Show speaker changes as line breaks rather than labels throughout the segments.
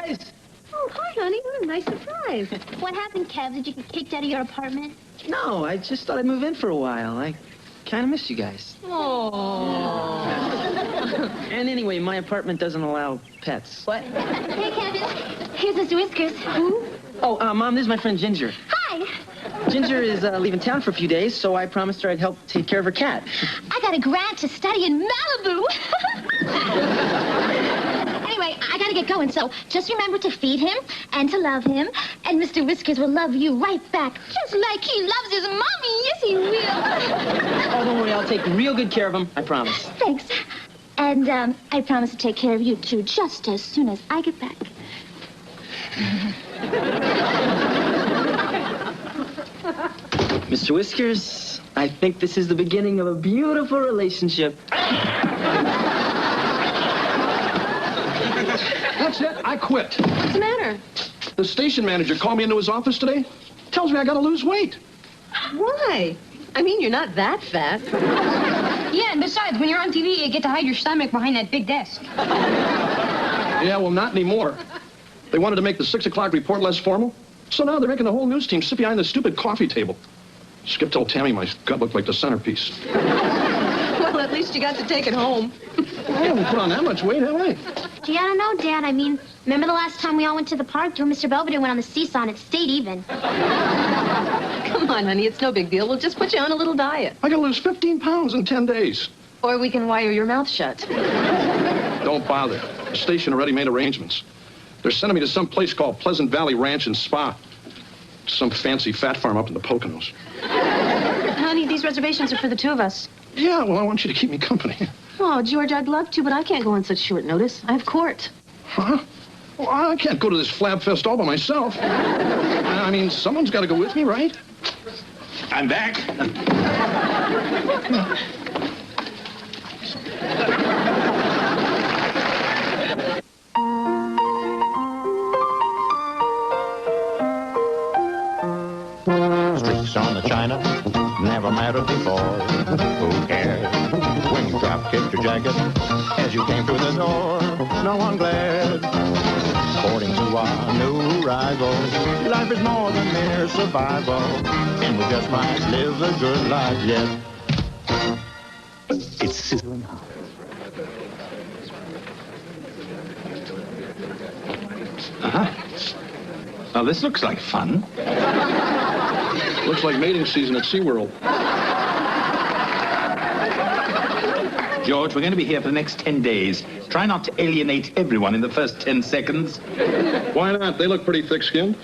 guys.
Oh, hi, honey. What a nice surprise. What happened, Kev? Did you get kicked out of your apartment?
No, I just thought I'd move in for a while. I kind of miss you guys.
Oh.
And anyway, my apartment doesn't allow pets.
What? Hey, Kevin. Here's Mr. Whiskers. Who?
Oh, Mom, this is my friend Ginger.
Hi.
Ginger is leaving town for a few days, so I promised her I'd help take care of her cat.
I got a grant to study in Malibu. Anyway, I gotta get going, so just remember to feed him and to love him, and Mr. Whiskers will love you right back, just like he loves his mommy. Yes, he will.
Oh, don't worry, I'll take real good care of him, I promise.
Thanks. And I promise to take care of you, too, just as soon as I get back.
Mr. Whiskers, I think this is the beginning of a beautiful relationship.
That's it. I quit.
What's the matter?
The station manager called me into his office today. Tells me I gotta lose weight.
Why? I mean, you're not that fat.
Yeah, and besides, when you're on TV, you get to hide your stomach behind that big desk.
Yeah, well, not anymore. They wanted to make the 6 o'clock report less formal. So now they're making the whole news team sit behind the stupid coffee table. Skip told Tammy my gut looked like the centerpiece.
Well, at least you got to take it home.
I haven't put on that much weight, have I?
Gee, I don't know, Dad. I mean, remember the last time we all went to the park? You and Mr. Belvedere went on the seesaw and it stayed even.
Come on, honey, it's no big deal. We'll just put you on a little diet.
I gotta lose 15 pounds in 10 days.
Or we can wire your mouth shut.
Don't bother. The station already made arrangements. They're sending me to some place called Pleasant Valley Ranch and Spa. Some fancy fat farm up in the Poconos.
Honey, these reservations are for the two of us.
Yeah, well, I want you to keep me company.
Oh, George, I'd love to, but I can't go on such short notice. I have court.
Huh? Well, I can't go to this flab fest all by myself. I mean, someone's got to go with me, right?
I'm back.
Streaks on the china never mattered before. Who cares when you drop kicked your jacket as you came through the door? No one glared. According to our new rival, life is more than mere survival, and we just might live a good life yet. It's sizzling hot.
Uh-huh. Well, this looks like fun.
Looks like mating season at SeaWorld.
George, we're going to be here for the next 10 days. Try not to alienate everyone in the first 10 seconds.
Why not? They look pretty thick-skinned.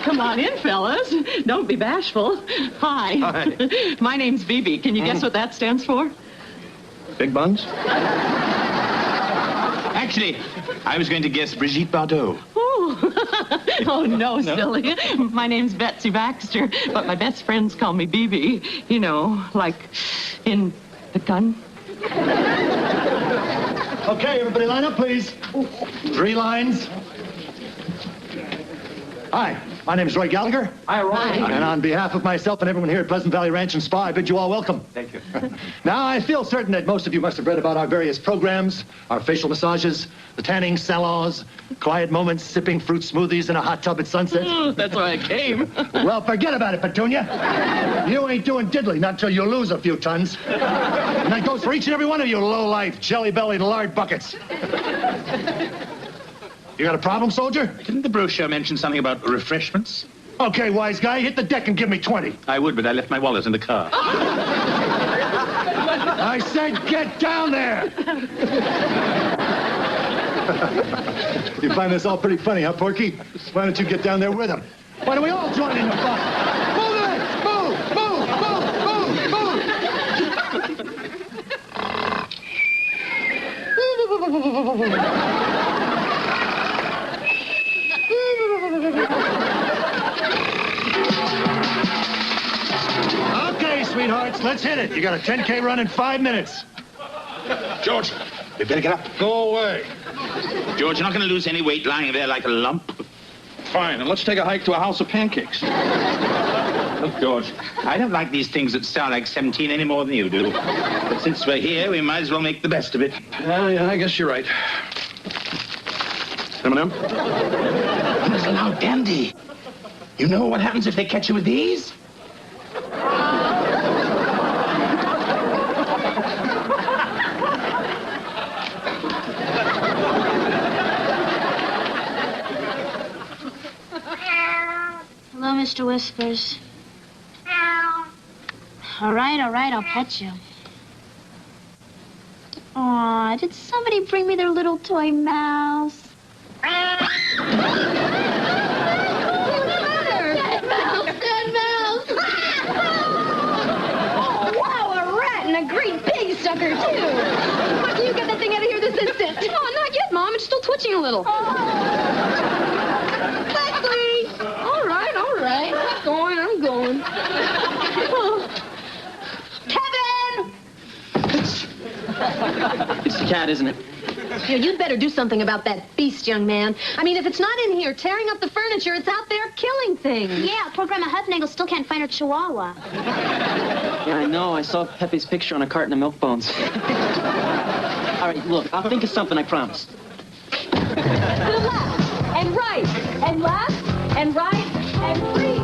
Come on in, fellas. Don't be bashful. Hi.
Hi.
My name's Bibi. Can you guess what that stands for?
Big buns?
Actually, I was going to guess Brigitte Bardot.
Oh, no, silly. My name's Betsy Baxter, but my best friends call me Bibi. You know, like in the gun.
Okay, everybody line up, please. 3 lines. Hi, my name is Roy Gallagher.
Hi, Roy.
And on behalf of myself and everyone here at Pleasant Valley Ranch and Spa, I bid you all welcome.
Thank you.
Now, I feel certain that most of you must have read about our various programs, our facial massages, the tanning salons, quiet moments, sipping fruit smoothies in a hot tub at sunset.
That's why I came.
Well, forget about it, Petunia. You ain't doing diddly, not till you lose a few tons. And that goes for each and every one of you low-life, jelly-bellied lard buckets. You got a problem, soldier?
Didn't the brochure mention something about refreshments?
Okay, wise guy, hit the deck and give me 20.
I would, but I left my wallet in the car.
I said get down there! You find this all pretty funny, huh, Porky? Why don't you get down there with him? Why don't we all join in the fun? Move it! Move! Move! Move! Move! Okay, sweethearts, let's hit it. You got a 10K run in 5 minutes.
George, we better get up.
Go away.
George, you're not going to lose any weight lying there like a lump.
Fine, and let's take a hike to a house of pancakes.
Look, George, I don't like these things at Star like 17 any more than you do. But since we're here, we might as well make the best of it.
Yeah, I guess you're right. M&M?
Now, Dandy, you know what happens if they catch you with these?
Hello, Mr. Whiskers. All right, I'll pet you. Aw, did somebody bring me their little toy mouse? Dead mouse!
Oh, wow, a rat and a great big sucker, too. Why can you get that thing out of here this instant? Oh, not yet, Mom. It's still twitching a little. Leslie! All right. I'm going. Oh. Kevin!
It's the cat, isn't it?
Here, you'd better do something about that beast, young man. I mean, if it's not in here tearing up the furniture, it's out there killing things.
Yeah, poor Grandma Hufnagel still can't find her chihuahua.
Yeah, I know. I saw Pepe's picture on a carton of milk bones. All right, look, I'll think of something, I promise.
To the left, and right, and left, and right, and free.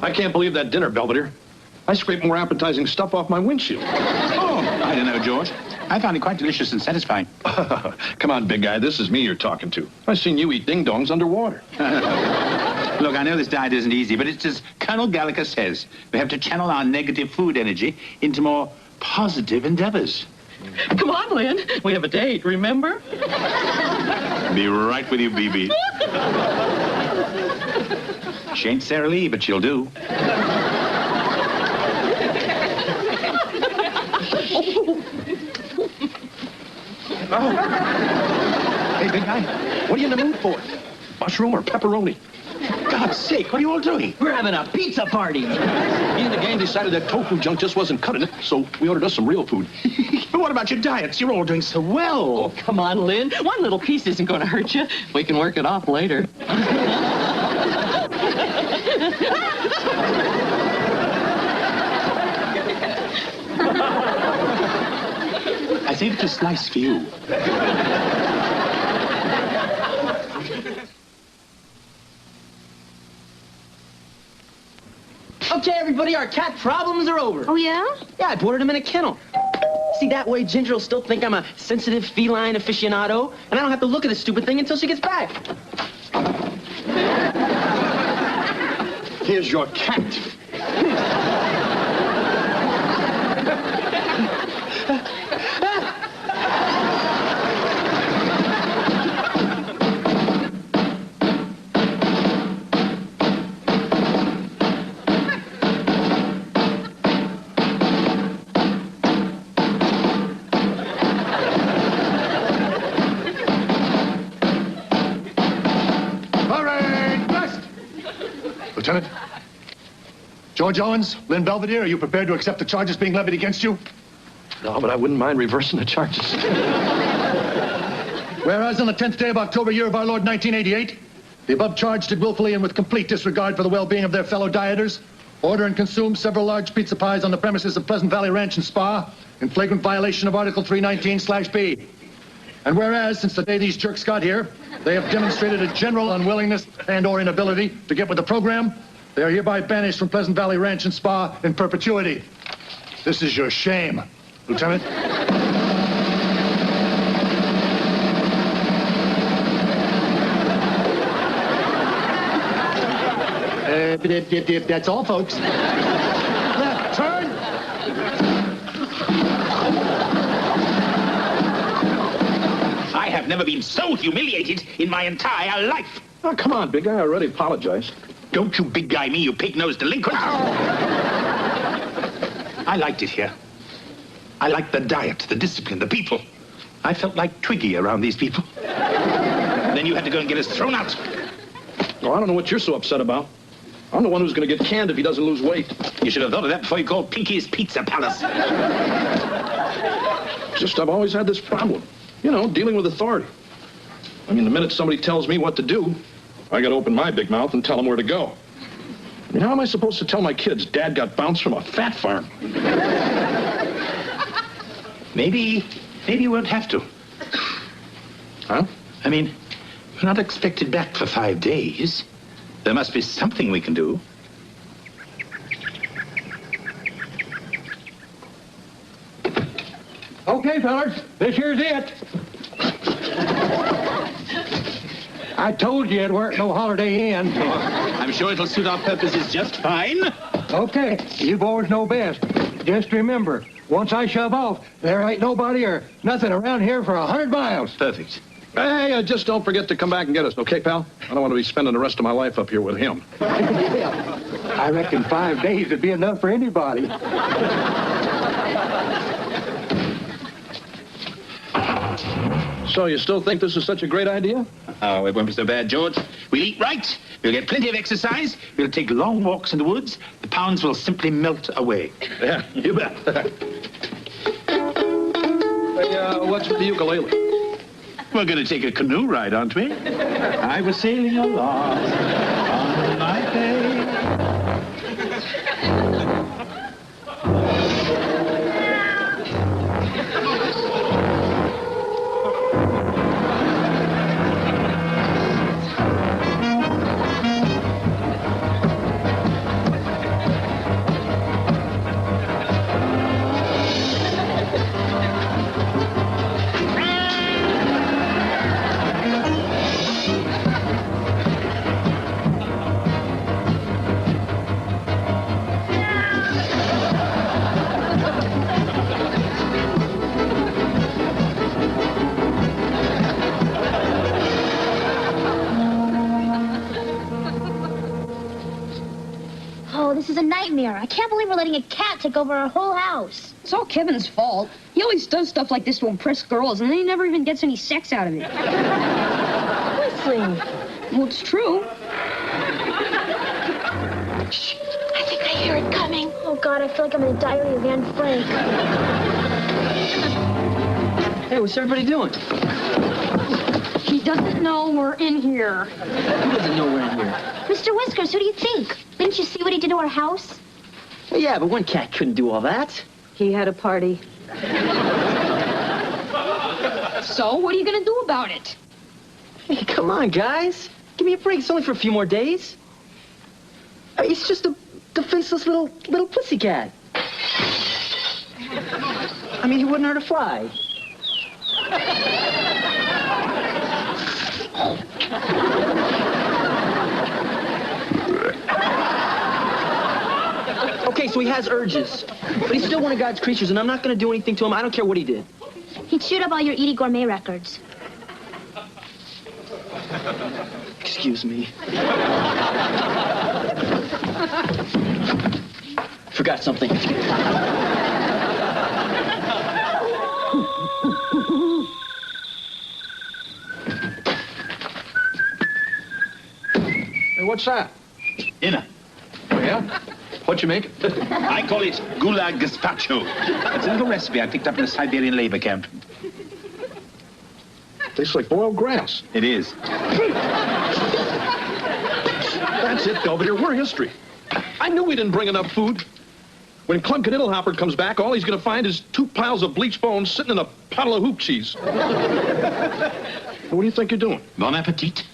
I can't believe that dinner, Belvedere. I scraped more appetizing stuff off my windshield.
Oh, I don't know, George. I found it quite delicious and satisfying.
Come on, big guy. This is me you're talking to. I've seen you eat ding-dongs underwater.
Look, I know this diet isn't easy, but it's as Colonel Gallagher says. We have to channel our negative food energy into more positive endeavors.
Come on, Lynn. We have a date, remember?
Be right with you, BB. She ain't Sarah Lee, but she'll do.
Oh. Hey, big guy, what are you in the mood for? Mushroom or pepperoni?
God's sake, what are you all doing?
We're having a pizza party.
Me and the gang decided that tofu junk just wasn't cutting it, so we ordered us some real food.
But what about your diets? You're all doing so well.
Oh, come on, Lynn. One little piece isn't going to hurt you. We can work it off later.
I saved a slice for you.
Okay, everybody, our cat problems are over.
Oh, yeah?
Yeah, I boarded him in a kennel. See, that way Ginger will still think I'm a sensitive feline aficionado, and I don't have to look at this stupid thing until she gets back.
Here's your cat.
Lieutenant? George Owens, Lynn Belvedere, are you prepared to accept the charges being levied against you?
No, but I wouldn't mind reversing the charges.
Whereas on the 10th day of October, year of our Lord 1988, the above charge did willfully and with complete disregard for the well-being of their fellow dieters, order and consume several large pizza pies on the premises of Pleasant Valley Ranch and Spa in flagrant violation of Article 319/B. And whereas, since the day these jerks got here, they have demonstrated a general unwillingness and or inability to get with the program, they are hereby banished from Pleasant Valley Ranch and Spa in perpetuity. This is your shame, Lieutenant. That's all, folks. Left, turn.
I have never been so humiliated in my entire life.
Oh, come on, big guy. I already apologized.
Don't you big guy me, you pig-nosed delinquent. I liked it here. I liked the diet, the discipline, the people. I felt like Twiggy around these people. Then you had to go and get us thrown out.
Well, I don't know what you're so upset about. I'm the one who's going to get canned if he doesn't lose weight.
You should have thought of that before you called Pinky's Pizza Palace.
Just I've always had this problem. You know, dealing with authority. I mean, the minute somebody tells me what to do, I got to open my big mouth and tell them where to go. I mean, how am I supposed to tell my kids Dad got bounced from a fat farm?
Maybe you won't have to.
Huh?
I mean, we're not expected back for 5 days. There must be something we can do.
Okay, fellas, this here's it. I told you it weren't no Holiday Inn.
I'm sure it'll suit our purposes just fine.
Okay, you boys know best. Just remember, once I shove off, there ain't nobody or nothing around here for 100 miles.
Perfect.
Hey, just don't forget to come back and get us, okay, pal? I don't want to be spending the rest of my life up here with him.
Yeah, I reckon 5 days would be enough for anybody.
So you still think this is such a great idea?
Oh, it won't be so bad, George. We'll eat right. We'll get plenty of exercise. We'll take long walks in the woods. The pounds will simply melt away.
Yeah, you bet. Hey, what's with the ukulele?
We're going to take a canoe ride, aren't we? I was sailing along on my bay.
Oh, this is a nightmare. I can't believe we're letting a cat take over our whole house.
It's all Kevin's fault. He always does stuff like this to impress girls, and then he never even gets any sex out of it.
Whistling.
Well, it's true.
Shh, I think I hear it coming. Oh, God, I feel like I'm in the diary of Anne Frank.
Hey, what's everybody doing?
He doesn't know we're in here.
Who doesn't know we're in here?
Mr. Whiskers, who do you think? Didn't you see what he did to our house?
Well, yeah, but one cat couldn't do all that.
He had a party.
So, what are you going to do about it?
Hey, come on, guys. Give me a break. It's only for a few more days. It's just a defenseless little pussycat. I mean, he wouldn't hurt a fly. Okay, so he has urges, but he's still one of God's creatures, and I'm not going to do anything to him. I don't care what he did.
He chewed up all your Edie Gourmet records.
Excuse me. Forgot something.
Hey, what's that?
Dinner.
Oh, yeah? What you make?
I call it gulag gazpacho. It's a little recipe I picked up in a Siberian labor camp.
Tastes like boiled grass.
It is.
That's it, Belvedere. We're history. I knew we didn't bring enough food. When Clunkin' Hopper comes back, all he's going to find is 2 piles of bleached bones sitting in a puddle of hoop cheese. What do you think you're doing?
Bon appetit.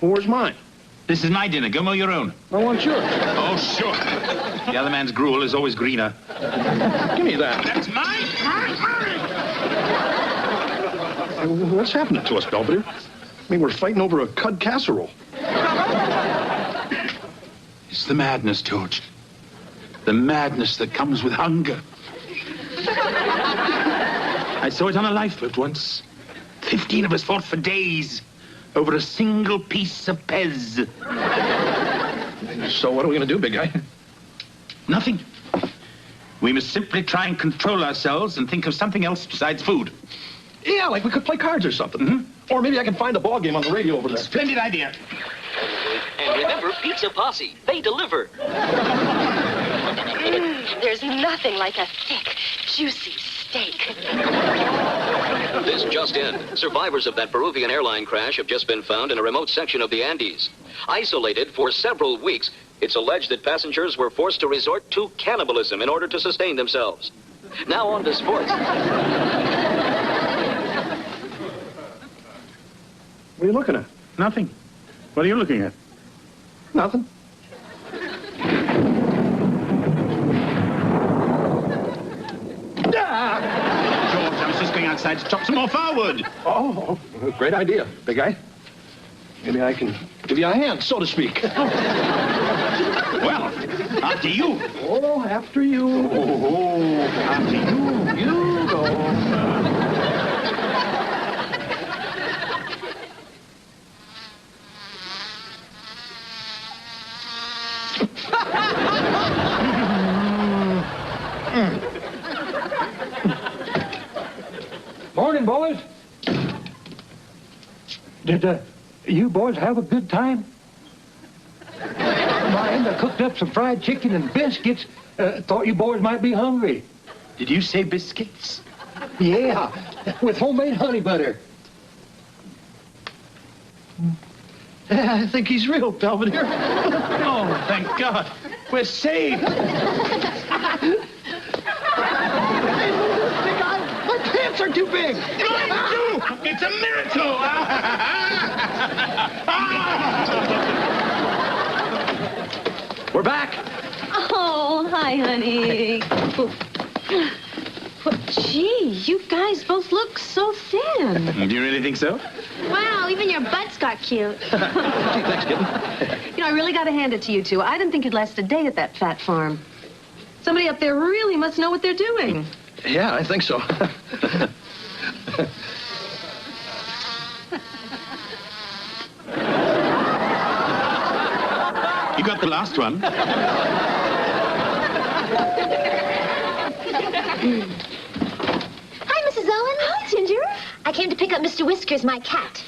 Well, where's mine?
This is my dinner. Go mow your own.
I want yours.
Oh, sure. The other man's gruel is always greener.
Give me that.
That's mine.
What's happening to us, Belvedere? I mean, we're fighting over a cud casserole.
It's the madness, George. The madness that comes with hunger. I saw it on a lifeboat once. 15 of us fought for days over a single piece of Pez.
So what are we going to do, big guy?
Nothing. We must simply try and control ourselves and think of something else besides food.
Yeah, like we could play cards or something. Mm-hmm. Or maybe I can find a ball game on the radio over there.
Splendid idea.
And remember, Pizza Posse. They deliver.
There's nothing like a thick, juicy steak.
This just in. Survivors of that Peruvian airline crash have just been found in a remote section of the Andes. Isolated for several weeks, it's alleged that passengers were forced to resort to cannibalism in order to sustain themselves. Now on to sports.
What are you looking at?
Nothing. What are you looking at?
Nothing.
George, I was just going outside to chop some more firewood.
Oh, great idea, big guy. Maybe I can give you a hand, so to speak.
Well, after you.
Oh, after you.
Oh, after you.
You go.
Morning, boys. Did you boys have a good time? Mind, I cooked up some fried chicken and biscuits. Thought you boys might be hungry.
Did you say biscuits?
Yeah, with homemade honey butter.
I think he's real, Belvedere.
Oh, thank God. We're saved.
My pants are too big.
Mine too. It's a miracle.
We're back.
Oh, hi, honey. Gee, you guys both look so thin.
Do you really think so?
Wow, even your butts got cute.
Thanks, kitten.
You know, I really got to hand it to you two. I didn't think you'd last a day at that fat farm. Somebody up there really must know what they're doing.
Yeah, I think so.
You got the last one.
Hi, Mrs. Owen. Hi, Ginger. I came to pick up Mr. Whiskers, my cat.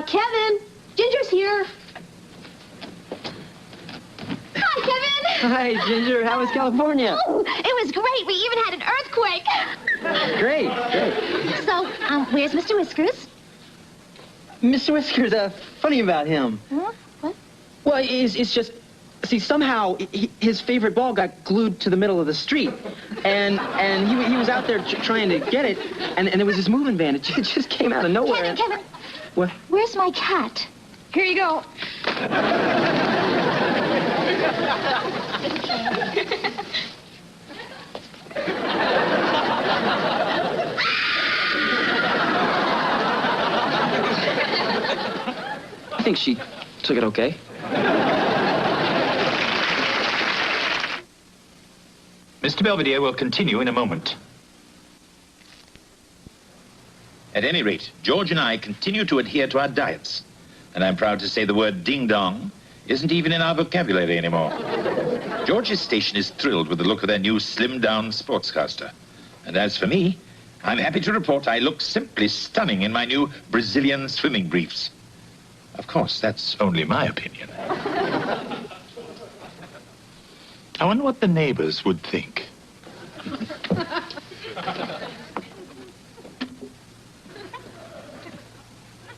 Kevin, Ginger's here.
Hi, Kevin.
Hi, Ginger. How was California?
Oh, it was great. We even had an earthquake.
Great.
So, where's Mr. Whiskers?
Mr. Whiskers, funny about him.
Huh? What?
Well, it's just, see, somehow his favorite ball got glued to the middle of the street. And he was out there trying to get it, and there was this moving van. It just came out of nowhere.
Kevin.
What?
Where's my cat?
Here you go.
I think she took it okay.
Mr. Belvedere will continue in a moment. At any rate, George and I continue to adhere to our diets. And I'm proud to say the word ding-dong isn't even in our vocabulary anymore. George's station is thrilled with the look of their new slimmed-down sportscaster. And as for me, I'm happy to report I look simply stunning in my new Brazilian swimming briefs. Of course, that's only my opinion. I wonder what the neighbors would think.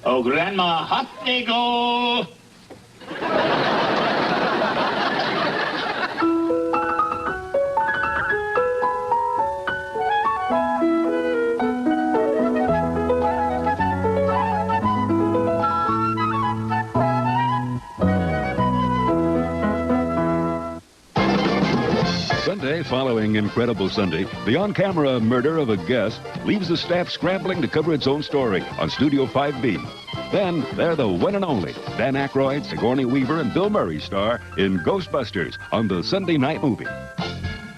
Oh, Grandma, hot they go!
Sunday following Incredible Sunday, the on-camera murder of a guest leaves the staff scrambling to cover its own story on Studio 5B. Then, they're the one and only Dan Aykroyd, Sigourney Weaver, and Bill Murray star in Ghostbusters on the Sunday night movie.